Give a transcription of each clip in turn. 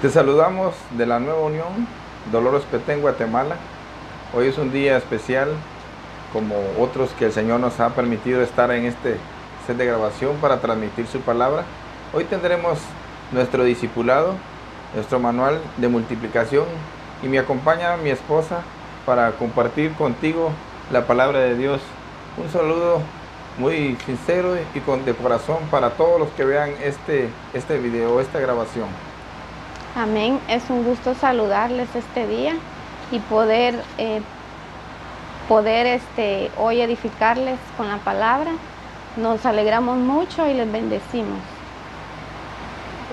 Te saludamos de la Nueva Unión, Dolores Petén, Guatemala. Hoy es un día especial, como otros que el Señor nos ha permitido estar en este set de grabación para transmitir su palabra. Hoy tendremos nuestro discipulado, nuestro manual de multiplicación, y me acompaña mi esposa para compartir contigo la palabra de Dios. Un saludo muy sincero y de corazón para todos los que vean este video, esta grabación. Amén. Es un gusto saludarles este día y poder hoy edificarles con la palabra. Nos alegramos mucho y les bendecimos.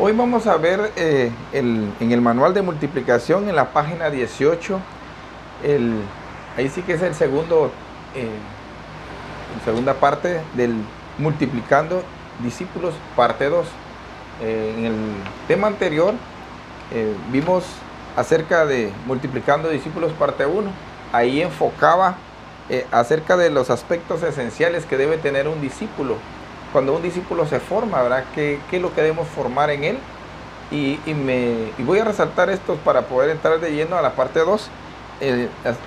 Hoy vamos a ver en el manual de multiplicación, en la página 18, ahí sí que es el segunda parte del multiplicando discípulos, parte 2. En el tema anterior vimos acerca de multiplicando discípulos, parte 1. Ahí enfocaba acerca de los aspectos esenciales que debe tener un discípulo. Cuando un discípulo se forma, ¿verdad? ¿Qué es lo que debemos formar en él? Y voy a resaltar esto para poder entrar de lleno a la parte 2.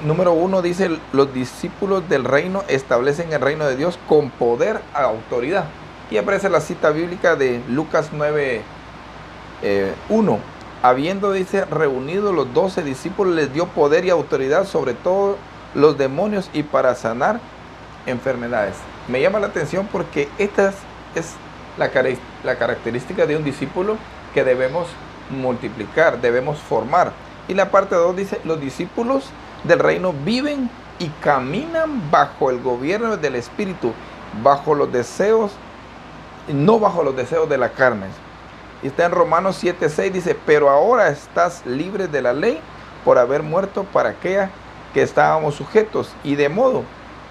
Número 1 dice: los discípulos del reino establecen el reino de Dios con poder a autoridad. Y aparece la cita bíblica de Lucas 9:1. Habiendo, dice, reunido los 12 discípulos, les dio poder y autoridad sobre todos los demonios y para sanar enfermedades. Me llama la atención porque esta es la característica de un discípulo que debemos multiplicar, debemos formar. Y la parte 2 dice: los discípulos del reino viven y caminan bajo el gobierno del Espíritu, bajo los deseos, no bajo los deseos de la carne. Y está en Romanos 7:6, dice: pero ahora estás libre de la ley por haber muerto para aquella que estábamos sujetos, y de modo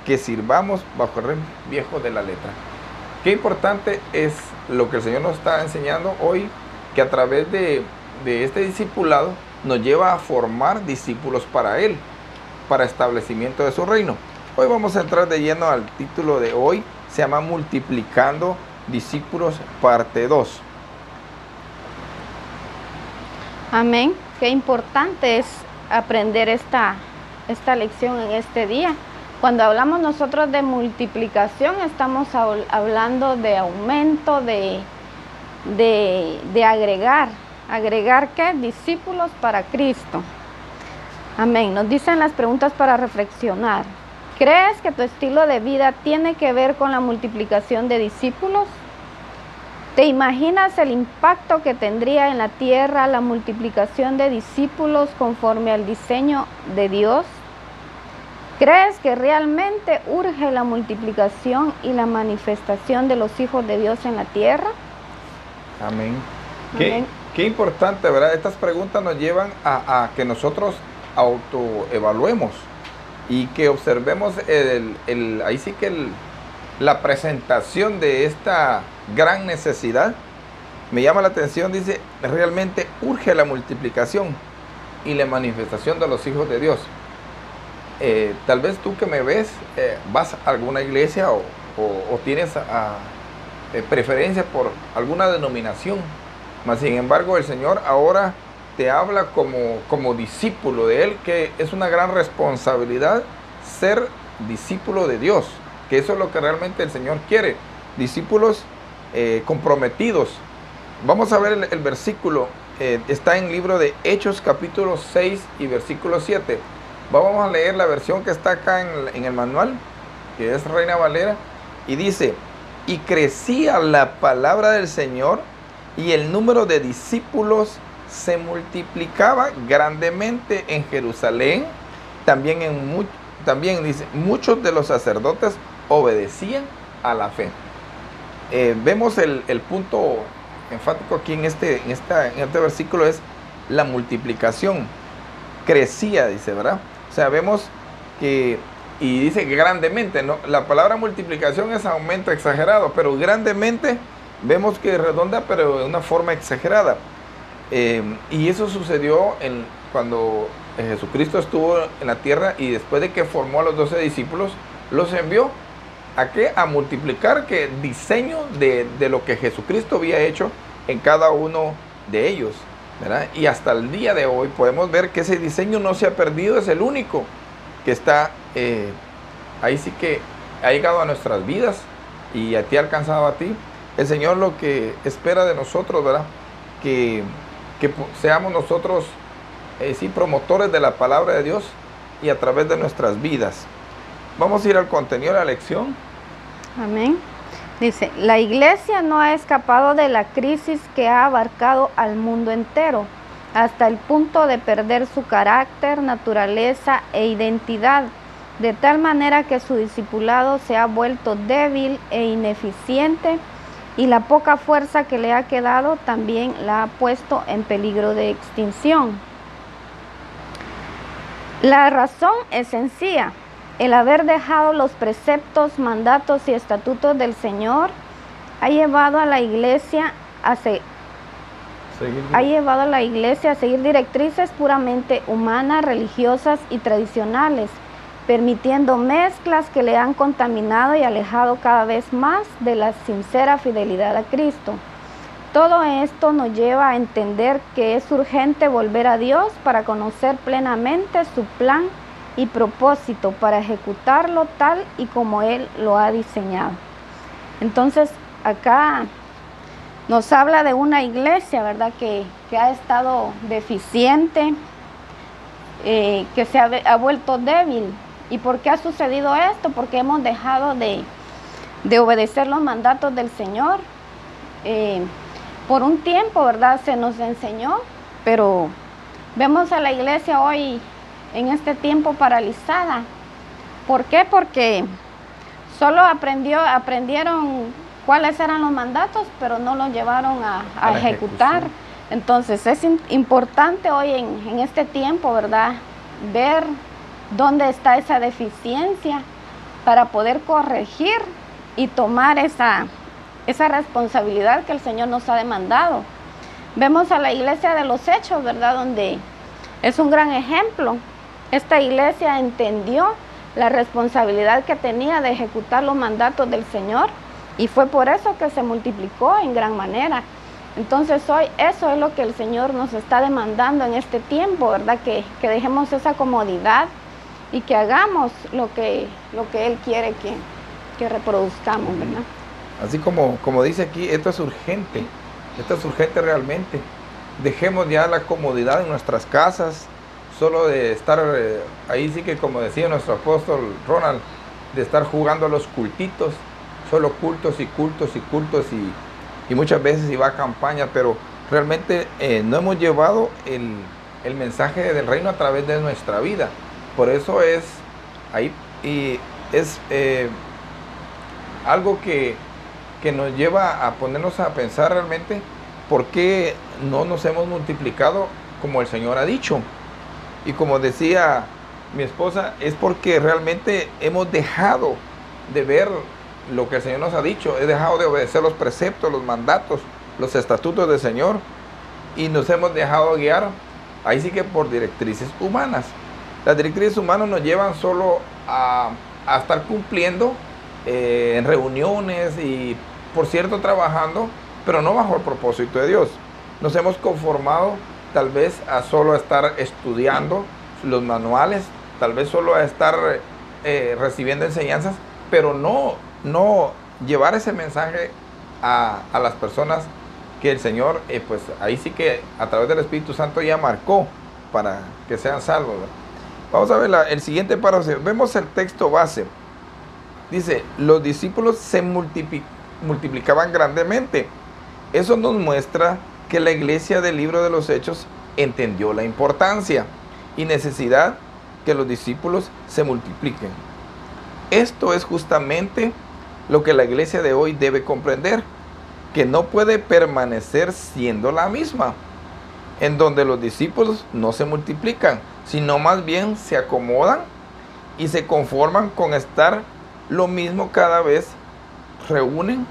que sirvamos bajo el rey viejo de la letra. Qué importante es lo que el Señor nos está enseñando hoy, que a través de este discipulado nos lleva a formar discípulos para Él, para establecimiento de su reino. Hoy vamos a entrar de lleno al título de hoy, se llama Multiplicando discípulos, parte 2. Amén. Qué importante es aprender esta lección en este día. Cuando hablamos nosotros de multiplicación, estamos hablando de aumento, de agregar. ¿Agregar qué? Discípulos para Cristo. Amén. Nos dicen las preguntas para reflexionar. ¿Crees que tu estilo de vida tiene que ver con la multiplicación de discípulos? ¿Te imaginas el impacto que tendría en la tierra la multiplicación de discípulos conforme al diseño de Dios? ¿Crees que realmente urge la multiplicación y la manifestación de los hijos de Dios en la tierra? Amén. Amén. Qué importante, ¿verdad? Estas preguntas nos llevan a que nosotros autoevaluemos y que observemos ahí sí que la presentación de esta gran necesidad. Me llama la atención, dice: realmente urge la multiplicación y la manifestación de los hijos de Dios. Tal vez tú que me ves, vas a alguna iglesia o tienes preferencia por alguna denominación, mas sin embargo el Señor ahora te habla como discípulo de Él, que es una gran responsabilidad ser discípulo de Dios, que eso es lo que realmente el Señor quiere, discípulos comprometidos. Vamos a ver el versículo, está en el libro de Hechos capítulo 6 y versículo 7. Vamos a leer la versión que está acá en el manual, que es Reina Valera, y dice: y crecía la palabra del Señor y el número de discípulos se multiplicaba grandemente en Jerusalén. También dice: muchos de los sacerdotes obedecían a la fe. Vemos el punto enfático aquí en este versículo es la multiplicación. Crecía, dice, ¿verdad? O sea, vemos que, y dice que grandemente, ¿no? La palabra multiplicación es aumento exagerado, pero grandemente vemos que redonda, pero de una forma exagerada. Y eso sucedió cuando Jesucristo estuvo en la tierra, y después de que formó a los 12 discípulos, los envió ¿a qué? A multiplicar que diseño de lo que Jesucristo había hecho en cada uno de ellos. ¿verdad? Y hasta el día de hoy podemos ver que ese diseño no se ha perdido, es el único que está ahí sí que ha llegado a nuestras vidas y a ti ha alcanzado a ti. El Señor lo que espera de nosotros, ¿verdad? Que seamos nosotros sí, promotores de la palabra de Dios y a través de nuestras vidas. Vamos a ir al contenido de la lección. Amén. Dice, la iglesia no ha escapado de la crisis que ha abarcado al mundo entero, hasta el punto de perder su carácter, naturaleza e identidad, de tal manera que su discipulado se ha vuelto débil e ineficiente, y la poca fuerza que le ha quedado también la ha puesto en peligro de extinción. La razón es sencilla. El haber dejado los preceptos, mandatos y estatutos del Señor ha llevado a la iglesia a seguir directrices puramente humanas, religiosas y tradicionales, permitiendo mezclas que le han contaminado y alejado cada vez más de la sincera fidelidad a Cristo. Todo esto nos lleva a entender que es urgente volver a Dios para conocer plenamente su plan y propósito, para ejecutarlo tal y como Él lo ha diseñado. Entonces, acá nos habla de una iglesia, ¿verdad?, que ha estado deficiente, que se ha vuelto débil. ¿Y por qué ha sucedido esto? Porque hemos dejado de obedecer los mandatos del Señor. Por un tiempo, ¿verdad?, se nos enseñó, pero vemos a la iglesia hoy en este tiempo paralizada. ¿Por qué? Porque solo aprendieron cuáles eran los mandatos, pero no los llevaron a ejecutar. Entonces es importante hoy en este tiempo, ¿verdad?, ver dónde está esa deficiencia para poder corregir y tomar esa responsabilidad que el Señor nos ha demandado. Vemos a la iglesia de los Hechos, ¿verdad?, donde es un gran ejemplo. Esta iglesia entendió la responsabilidad que tenía de ejecutar los mandatos del Señor y fue por eso que se multiplicó en gran manera. Entonces hoy eso es lo que el Señor nos está demandando en este tiempo, ¿verdad? Que dejemos esa comodidad y que hagamos lo que Él quiere que reproduzcamos, ¿verdad? Así como dice aquí, esto es urgente realmente. Dejemos ya la comodidad en nuestras casas, solo de estar ahí sí que, como decía nuestro apóstol Ronald, de estar jugando a los cultitos, solo cultos y cultos y cultos y muchas veces iba a campaña, pero realmente no hemos llevado el mensaje del reino a través de nuestra vida. Por eso es ahí y es algo que nos lleva a ponernos a pensar realmente por qué no nos hemos multiplicado como el Señor ha dicho. Y como decía mi esposa, es porque realmente hemos dejado de ver lo que el Señor nos ha dicho, he dejado de obedecer los preceptos, los mandatos, los estatutos del Señor y nos hemos dejado guiar, ahí sí que por directrices humanas. Las directrices humanas nos llevan solo a estar cumpliendo en reuniones y por cierto trabajando, pero no bajo el propósito de Dios. Nos hemos conformado tal vez a solo estar estudiando los manuales, tal vez solo a estar recibiendo enseñanzas, pero no llevar ese mensaje a las personas que el Señor, pues ahí sí que a través del Espíritu Santo ya marcó para que sean salvos, ¿verdad? Vamos a ver el siguiente párrafo. Vemos el texto base. Dice, los discípulos se multiplicaban grandemente. Eso nos muestra que la iglesia del libro de los Hechos entendió la importancia y necesidad que los discípulos se multipliquen. Esto es justamente lo que la iglesia de hoy debe comprender, que no puede permanecer siendo la misma, en donde los discípulos no se multiplican, sino más bien se acomodan y se conforman con estar lo mismo cada vez, reúnen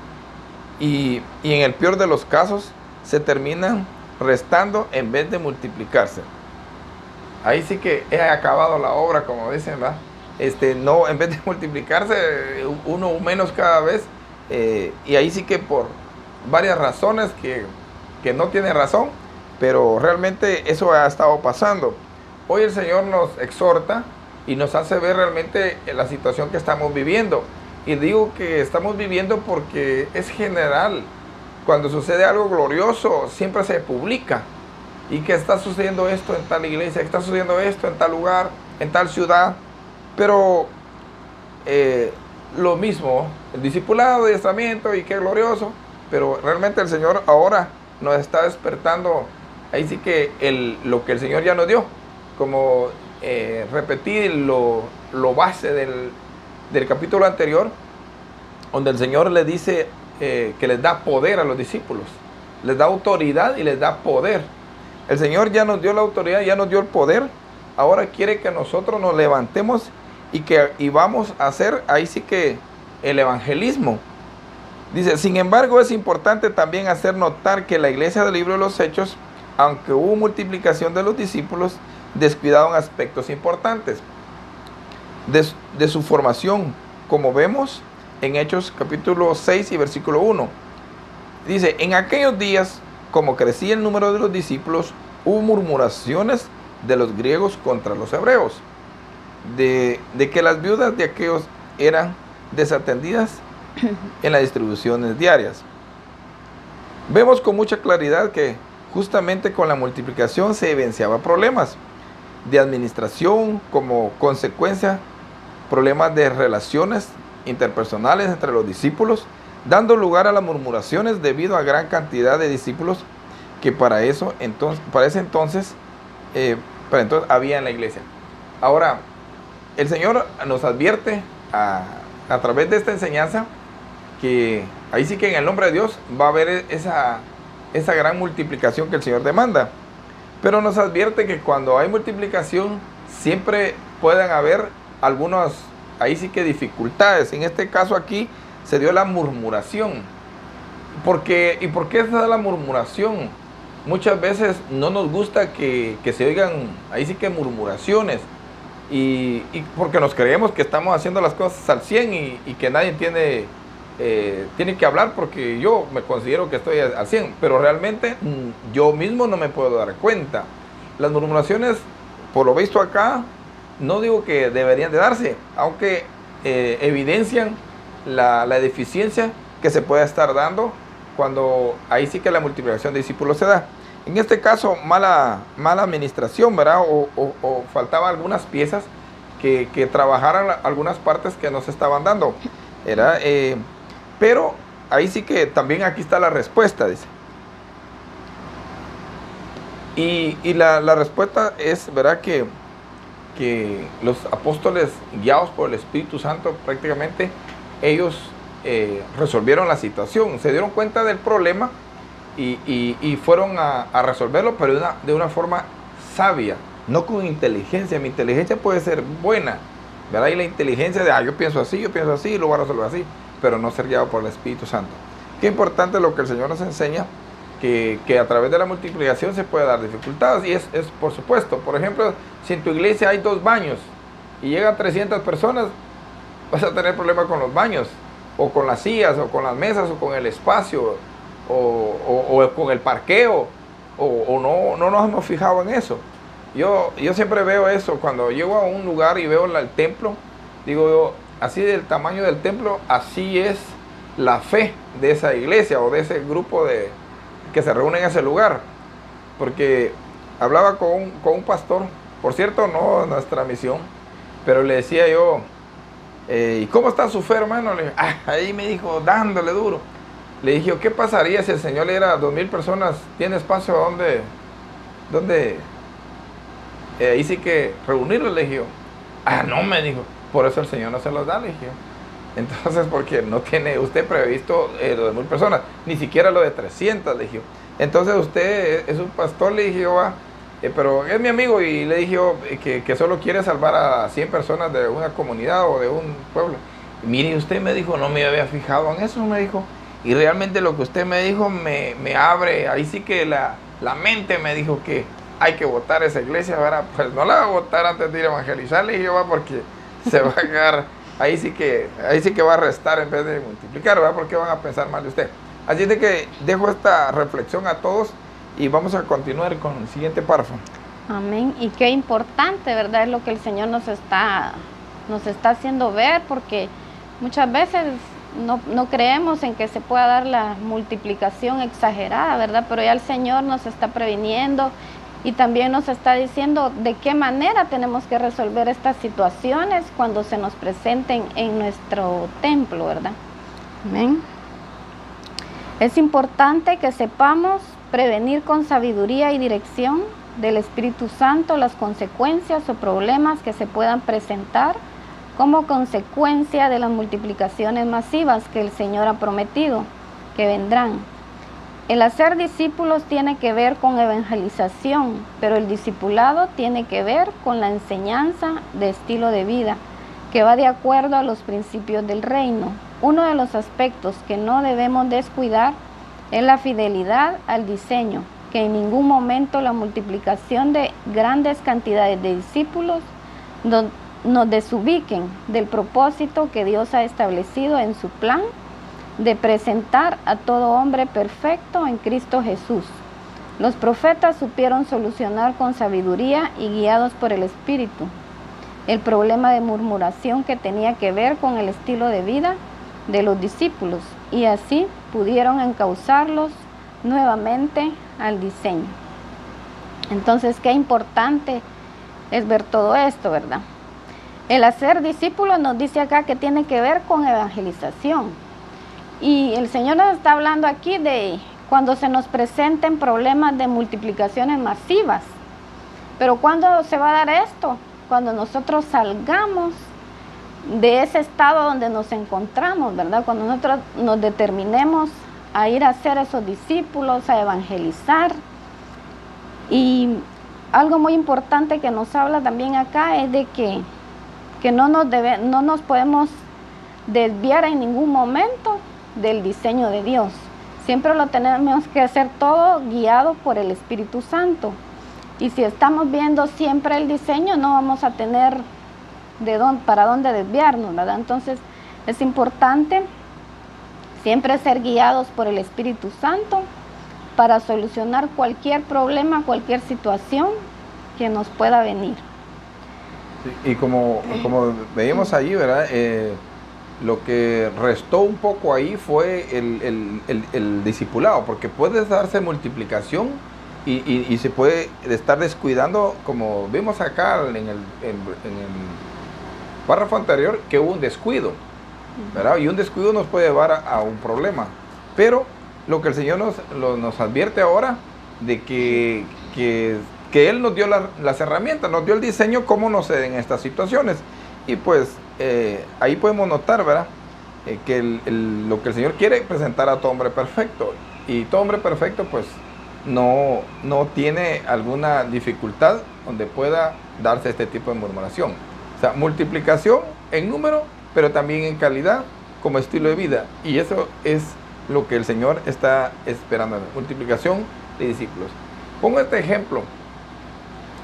y en el peor de los casos se terminan restando en vez de multiplicarse. Ahí sí que he acabado la obra, como dicen, ¿verdad? No, en vez de multiplicarse uno o menos cada vez, y ahí sí que por varias razones que no tiene razón, pero realmente eso ha estado pasando. Hoy el Señor nos exhorta y nos hace ver realmente la situación que estamos viviendo. Y digo que estamos viviendo porque es general. Cuando sucede algo glorioso, siempre se publica. Y que está sucediendo esto en tal iglesia, que está sucediendo esto en tal lugar, en tal ciudad. Pero lo mismo, el discipulado, adiestramiento, y qué glorioso. Pero realmente el Señor ahora nos está despertando. Ahí sí que lo que el Señor ya nos dio. Como repetir lo base del capítulo anterior, donde el Señor les dice que les da poder a los discípulos, les da autoridad y les da poder. El Señor ya nos dio la autoridad, ya nos dio el poder, ahora quiere que nosotros nos levantemos y vamos a hacer ahí sí que el evangelismo. Dice, sin embargo, es importante también hacer notar que la iglesia del libro de los Hechos, aunque hubo multiplicación de los discípulos, descuidaron aspectos importantes de su formación, como vemos en Hechos capítulo 6 y versículo 1. Dice, en aquellos días, como crecía el número de los discípulos, hubo murmuraciones de los griegos contra los hebreos, de que las viudas de aquellos eran desatendidas en las distribuciones diarias. Vemos con mucha claridad que justamente con la multiplicación se evidenciaban problemas de administración, como consecuencia, problemas de relaciones interpersonales entre los discípulos, dando lugar a las murmuraciones debido a gran cantidad de discípulos que para ese entonces había en la iglesia. Ahora, el Señor nos advierte a través de esta enseñanza que ahí sí que en el nombre de Dios va a haber esa gran multiplicación que el Señor demanda. Pero nos advierte que cuando hay multiplicación siempre pueden haber algunas, ahí sí que dificultades. En este caso aquí se dio la murmuración. ¿Y por qué se da la murmuración? Muchas veces no nos gusta que se oigan ahí sí que murmuraciones. Y porque nos creemos que estamos haciendo las cosas al 100 y que nadie tiene que hablar porque yo me considero que estoy al 100, pero realmente yo mismo no me puedo dar cuenta. Las murmuraciones, por lo visto acá, no digo que deberían de darse, aunque evidencian la deficiencia que se puede estar dando cuando ahí sí que la multiplicación de discípulos se da. En este caso, mala administración, ¿verdad? O faltaban algunas piezas que trabajaran algunas partes que no se estaban dando. Pero ahí sí que también aquí está la respuesta, dice. Y la respuesta es, ¿verdad? Que los apóstoles, guiados por el Espíritu Santo, prácticamente ellos resolvieron la situación, se dieron cuenta del problema y fueron a resolverlo, pero de una forma sabia, no con inteligencia. Mi inteligencia puede ser buena, ¿verdad? Y la inteligencia de, yo pienso así, lo voy a resolver así, pero no ser guiado por el Espíritu Santo. Qué importante lo que el Señor nos enseña, que a través de la multiplicación se puede dar dificultades, y es por supuesto. Por ejemplo, si en tu iglesia hay 2 baños y llegan 300 personas, vas a tener problemas con los baños, o con las sillas, o con las mesas, o con el espacio, o con el parqueo, o no nos hemos fijado en eso. Yo siempre veo eso, cuando llego a un lugar y veo el templo, digo yo, así del tamaño del templo, así es la fe de esa iglesia o de ese grupo que se reúne en ese lugar. Porque hablaba con un pastor, por cierto, no nuestra misión, pero le decía yo, ¿y cómo está su fe, hermano? Le dije, ahí me dijo, dándole duro. Le dije, ¿qué pasaría si el Señor le diera a 2,000 personas? ¿Tiene espacio a dónde ahí sí que reunirlos? Le dije, no, me dijo, por eso el Señor no se los da, le dije. Entonces, porque no tiene usted previsto lo de 1,000 personas, ni siquiera lo de 300, le dije. Entonces usted es un pastor, le dije yo, pero es mi amigo, y le dije yo que solo quiere salvar a 100 personas de una comunidad o de un pueblo. Y mire, usted me dijo, no me había fijado en eso, me dijo, y realmente lo que usted me dijo me abre, ahí sí que la mente me dijo que hay que votar esa iglesia, ¿verdad? Pues no la va a votar antes de ir a evangelizar, le dije yo, porque se va a quedar, ahí sí que va a restar en vez de multiplicar, ¿verdad? Porque van a pensar mal de usted. Así de que dejo esta reflexión a todos, Y vamos a continuar con el siguiente párrafo. Amén. Y qué importante, ¿verdad? Es lo que el Señor nos está haciendo ver, porque muchas veces no creemos en que se pueda dar la multiplicación exagerada, ¿verdad? Pero ya el Señor nos está previniendo y también nos está diciendo de qué manera tenemos que resolver estas situaciones cuando se nos presenten en nuestro templo, ¿verdad? Amén. Es importante que sepamos prevenir con sabiduría y dirección del Espíritu Santo las consecuencias o problemas que se puedan presentar como consecuencia de las multiplicaciones masivas que el Señor ha prometido que vendrán. El hacer discípulos tiene que ver con evangelización, pero el discipulado tiene que ver con la enseñanza de estilo de vida, que va de acuerdo a los principios del reino. Uno de los aspectos que no debemos descuidar es la fidelidad al diseño, que en ningún momento la multiplicación de grandes cantidades de discípulos nos desubiquen del propósito que Dios ha establecido en su plan de presentar a todo hombre perfecto en Cristo Jesús. Los profetas supieron solucionar con sabiduría y guiados por el Espíritu el problema de murmuración que tenía que ver con el estilo de vida de los discípulos, y así pudieron encauzarlos nuevamente al diseño. Entonces, qué importante es ver todo esto, ¿verdad? El hacer discípulos nos dice acá que tiene que ver con evangelización. Y el Señor nos está hablando aquí de cuando se nos presenten problemas de multiplicaciones masivas. Pero ¿cuándo se va a dar esto? Cuando nosotros salgamos de ese estado donde nos encontramos, ¿verdad? Cuando nosotros nos determinemos a ir a ser esos discípulos, a evangelizar. Y algo muy importante que nos habla también acá es de que no nos podemos desviar en ningún momento del diseño de Dios. Siempre lo tenemos que hacer todo guiado por el Espíritu Santo. Y si estamos viendo siempre el diseño, no vamos a tener para dónde desviarnos, ¿verdad? Entonces es importante siempre ser guiados por el Espíritu Santo para solucionar cualquier problema, cualquier situación que nos pueda venir. Sí, y como veíamos ahí, ¿verdad? Lo que restó un poco ahí fue el discipulado, porque puede darse multiplicación y se puede estar descuidando, como vimos acá en el párrafo anterior, que hubo un descuido, ¿verdad? Y un descuido nos puede llevar a un problema. Pero lo que el Señor nos advierte ahora, de que Él nos dio las herramientas, nos dio el diseño, cómo nos en estas situaciones. Y pues ahí podemos notar, ¿verdad? Que lo que el Señor quiere presentar a todo hombre perfecto. Y todo hombre perfecto pues no tiene alguna dificultad donde pueda darse este tipo de murmuración. O sea, multiplicación en número, pero también en calidad como estilo de vida. Y eso es lo que el Señor está esperando, multiplicación de discípulos. Pongo este ejemplo.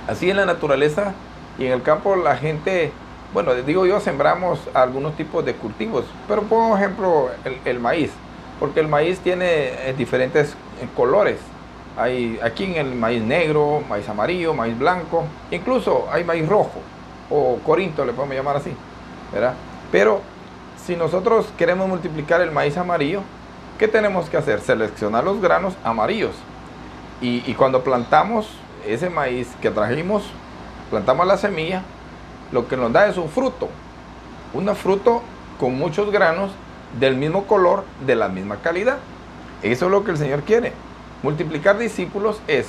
Así en la naturaleza y en el campo la gente, bueno, digo yo, sembramos algunos tipos de cultivos, pero pongo ejemplo el maíz, porque el maíz tiene diferentes colores. Hay aquí en el maíz negro, maíz amarillo, maíz blanco, incluso hay maíz rojo, o corinto le podemos llamar así, ¿verdad? Pero si nosotros queremos multiplicar el maíz amarillo, ¿qué tenemos que hacer? Seleccionar los granos amarillos. Y cuando plantamos ese maíz que trajimos, plantamos la semilla, lo que nos da es un fruto con muchos granos del mismo color, de la misma calidad. Eso es lo que el Señor quiere. Multiplicar discípulos es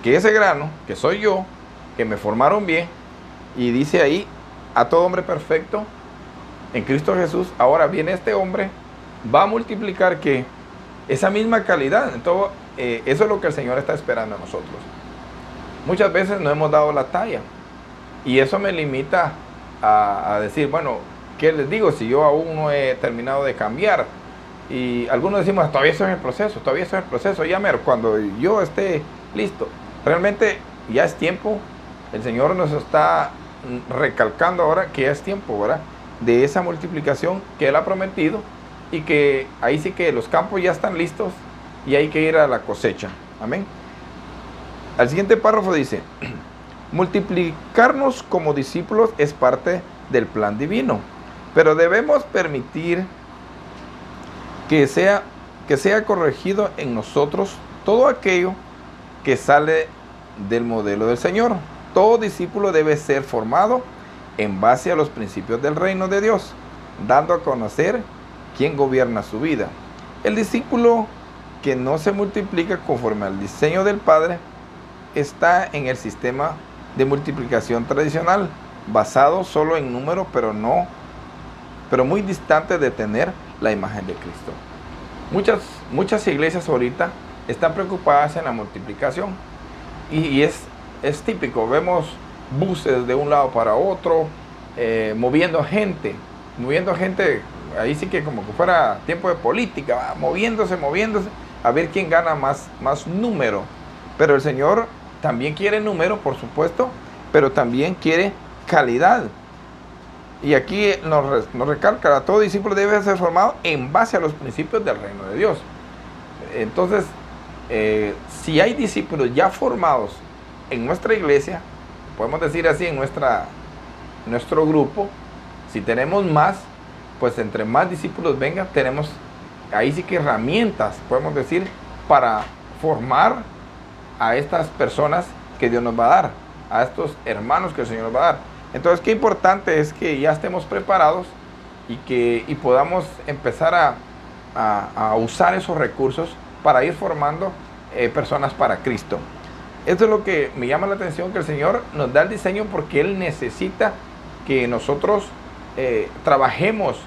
que ese grano, que soy yo, que me formaron bien, y dice ahí, a todo hombre perfecto en Cristo Jesús, ahora viene este hombre, va a multiplicar que esa misma calidad. Entonces, eso es lo que el Señor está esperando a nosotros. Muchas veces no hemos dado la talla, y eso me limita a decir, bueno, ¿qué les digo si yo aún no he terminado de cambiar? Y algunos decimos, todavía estoy en el proceso, ya mero, cuando yo esté listo. Realmente ya es tiempo. El Señor nos está recalcando ahora que ya es tiempo, ¿verdad? De esa multiplicación que Él ha prometido, y que ahí sí que los campos ya están listos y hay que ir a la cosecha. Amén. Al siguiente párrafo dice, multiplicarnos como discípulos es parte del plan divino, pero debemos permitir que sea corregido en nosotros todo aquello que sale del modelo del Señor. Todo discípulo debe ser formado en base a los principios del reino de Dios, dando a conocer quién gobierna su vida. El discípulo que no se multiplica conforme al diseño del Padre está en el sistema de multiplicación tradicional, basado solo en número, pero muy distante de tener la imagen de Cristo. Muchas iglesias ahorita están preocupadas en la multiplicación y es típico. Vemos buses de un lado para otro, moviendo gente, ahí sí que como que fuera tiempo de política, moviéndose, a ver quién gana más número. Pero el Señor también quiere número, por supuesto, pero también quiere calidad. Y aquí nos recalca, todo discípulo debe ser formado en base a los principios del reino de Dios. Entonces, si hay discípulos ya formados en nuestra iglesia, podemos decir así, en nuestro grupo, si tenemos más, pues entre más discípulos vengan, tenemos ahí sí que herramientas, podemos decir, para formar a estas personas que Dios nos va a dar, a estos hermanos que el Señor nos va a dar. Entonces, qué importante es que ya estemos preparados y podamos empezar a usar esos recursos para ir formando personas para Cristo. Esto es lo que me llama la atención, que el Señor nos da el diseño porque Él necesita que nosotros trabajemos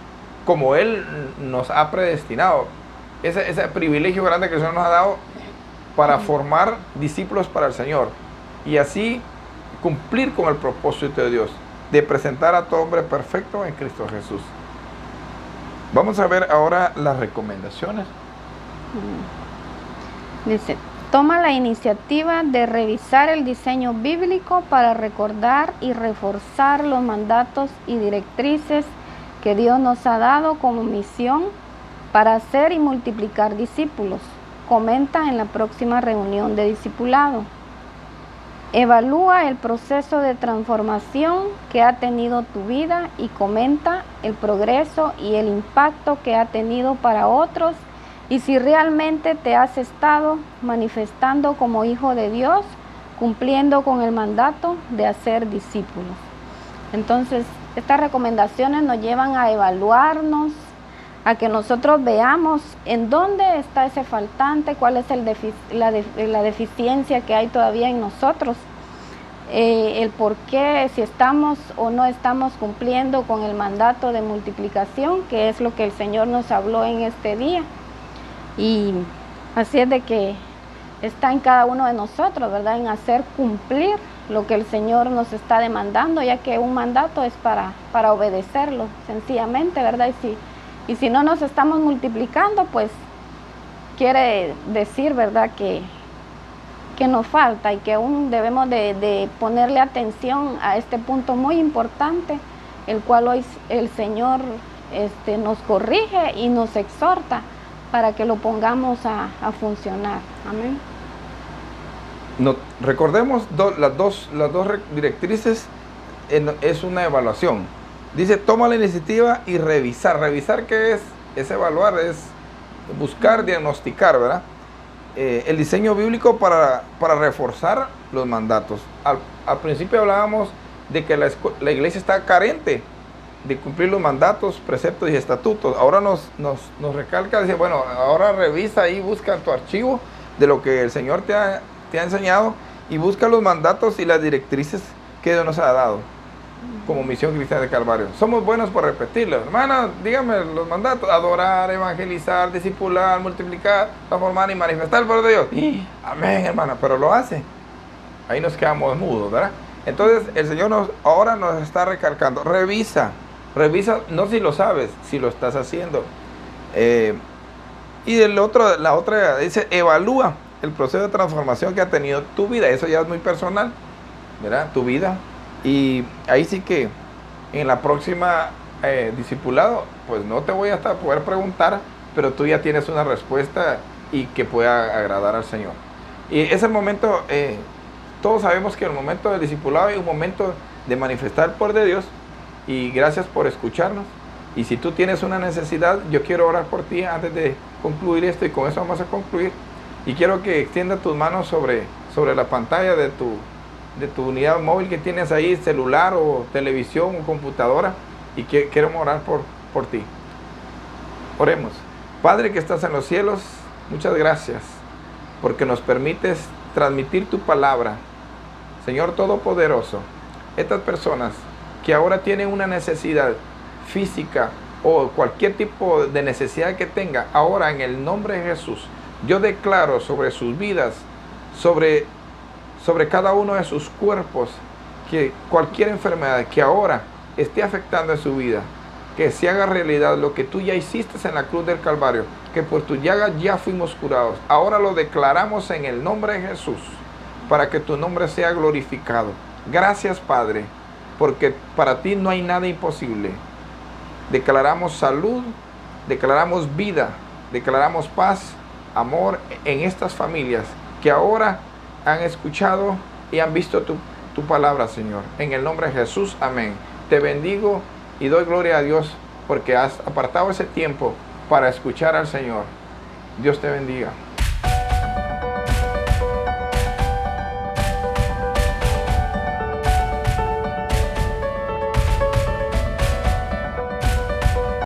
como Él nos ha predestinado. Ese privilegio grande que el Señor nos ha dado para formar discípulos para el Señor y así cumplir con el propósito de Dios de presentar a todo hombre perfecto en Cristo Jesús. Vamos a ver ahora las recomendaciones. Dice, toma la iniciativa de revisar el diseño bíblico para recordar y reforzar los mandatos y directrices que Dios nos ha dado como misión para hacer y multiplicar discípulos. Comenta en la próxima reunión de discipulado. Evalúa el proceso de transformación que ha tenido tu vida y comenta el progreso y el impacto que ha tenido para otros y si realmente te has estado manifestando como hijo de Dios, cumpliendo con el mandato de hacer discípulos. Entonces, estas recomendaciones nos llevan a evaluarnos, a que nosotros veamos en dónde está ese faltante, cuál es la deficiencia que hay todavía en nosotros, el por qué, si estamos o no estamos cumpliendo con el mandato de multiplicación, que es lo que el Señor nos habló en este día. Y así es de que está en cada uno de nosotros, ¿verdad? En hacer cumplir lo que el Señor nos está demandando, ya que un mandato es para obedecerlo, sencillamente, ¿verdad? Y si no nos estamos multiplicando, pues quiere decir, ¿verdad?, que nos falta y que aún debemos de ponerle atención a este punto muy importante, el cual hoy el Señor nos corrige y nos exhorta para que lo pongamos a funcionar. Amén. Recordemos las dos directrices, es una evaluación. Dice, toma la iniciativa y revisar. ¿Revisar qué es? Es evaluar, es buscar, diagnosticar, ¿verdad? El diseño bíblico para reforzar los mandatos. Al principio hablábamos de que la iglesia está carente de cumplir los mandatos, preceptos y estatutos. Ahora nos recalca, dice, bueno, ahora revisa y busca tu archivo de lo que el Señor te ha enseñado y busca los mandatos y las directrices que Dios nos ha dado como Misión Cristiana de Calvario. Somos buenos por repetirlo. Hermana, dígame los mandatos: adorar, evangelizar, discipular, multiplicar, transformar y manifestar el poder de Dios. Amén, hermana, pero lo hace. Ahí nos quedamos mudos, ¿verdad? Entonces el Señor ahora nos está recalcando: revisa, no si lo sabes, si lo estás haciendo. Y la otra dice: evalúa el proceso de transformación que ha tenido tu vida. Eso ya es muy personal, ¿verdad? Tu vida. Y ahí sí que en la próxima discipulado, pues no te voy a poder preguntar, pero tú ya tienes una respuesta y que pueda agradar al Señor. Y es el momento todos sabemos que el momento del discipulado es un momento de manifestar el poder de Dios, y gracias por escucharnos. Y si tú tienes una necesidad, yo quiero orar por ti antes de concluir esto, y con eso vamos a concluir. Y quiero que extiendas tus manos sobre la pantalla de tu unidad móvil que tienes ahí, celular o televisión o computadora, y queremos orar por ti. Oremos. Padre que estás en los cielos, muchas gracias porque nos permites transmitir tu palabra. Señor Todopoderoso, estas personas que ahora tienen una necesidad física o cualquier tipo de necesidad que tenga, ahora en el nombre de Jesús, yo declaro sobre sus vidas, sobre cada uno de sus cuerpos, que cualquier enfermedad que ahora esté afectando en su vida, que se haga realidad lo que tú ya hiciste en la cruz del Calvario, que por tu llaga ya fuimos curados. Ahora lo declaramos en el nombre de Jesús, para que tu nombre sea glorificado. Gracias, Padre, porque para ti no hay nada imposible. Declaramos salud, declaramos vida, declaramos paz, amor en estas familias que ahora han escuchado y han visto tu palabra, Señor. En el nombre de Jesús, amén. Te bendigo y doy gloria a Dios porque has apartado ese tiempo para escuchar al Señor. Dios te bendiga.